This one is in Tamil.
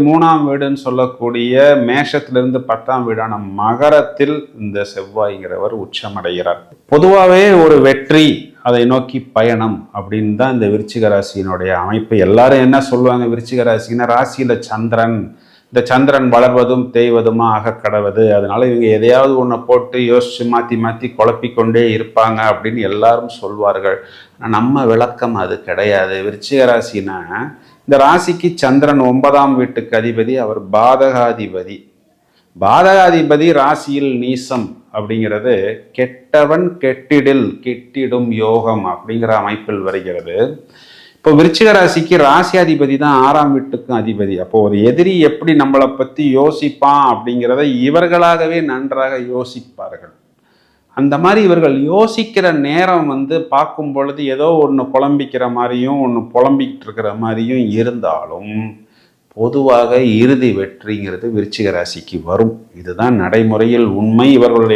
மூணாம் வீடுன்னு சொல்லக்கூடிய மேஷத்திலிருந்து 10ஆம் வீடான மகரத்தில் இந்த செவ்வாய்ங்கிறவர் உச்சமடைகிறார். பொதுவாகவே ஒரு வெற்றி, அதை நோக்கி பயணம் அப்படின்னு தான் இந்த விருச்சிக ராசியினுடைய அமைப்பு. எல்லாரும் என்ன சொல்லுவாங்க, விருச்சிக ராசின்னா ராசியில சந்திரன், இந்த சந்திரன் வளர்வதும் தேய்வதுமா கடவுது, அதனால இவங்க எதையாவது ஒன்றை போட்டு யோசிச்சு மாற்றி மாற்றி குழப்பிக்கொண்டே இருப்பாங்க அப்படின்னு எல்லாரும் சொல்வார்கள். நம்ம விளக்கம் அது கிடையாது. விருச்சிக ராசினா இந்த ராசிக்கு சந்திரன் 9ஆம் வீட்டுக்கு அதிபதி, அவர் பாதகாதிபதி. பாதகாதிபதி ராசியில் நீசம் அப்படிங்கிறது கெட்டவன் கெட்டிடில் கெட்டிடும் யோகம் அப்படிங்கிற அமைப்பில் வருகிறது. இப்போ விருச்சிக ராசிக்கு ராசியாதிபதி தான் 6ஆம் வீட்டுக்கும் அதிபதி. அப்போ ஒரு எதிரி எப்படி நம்மளை பற்றி யோசிப்பான் அப்படிங்கிறத இவர்களாகவே நன்றாக யோசிப்பார்கள். அந்த மாதிரி இவர்கள் யோசிக்கிற நேரம் பார்க்கும் பொழுது ஏதோ ஒன்று புலம்பிக்கிற மாதிரியும் ஒன்று புலம்பிக்கிட்டு இருக்கிற மாதிரியும் இருந்தாலும் பொதுவாக இறுதி வெற்றிங்கிறது விருச்சிக ராசிக்கு வரும். இதுதான் நடைமுறையில் உண்மை. இவர்களுடைய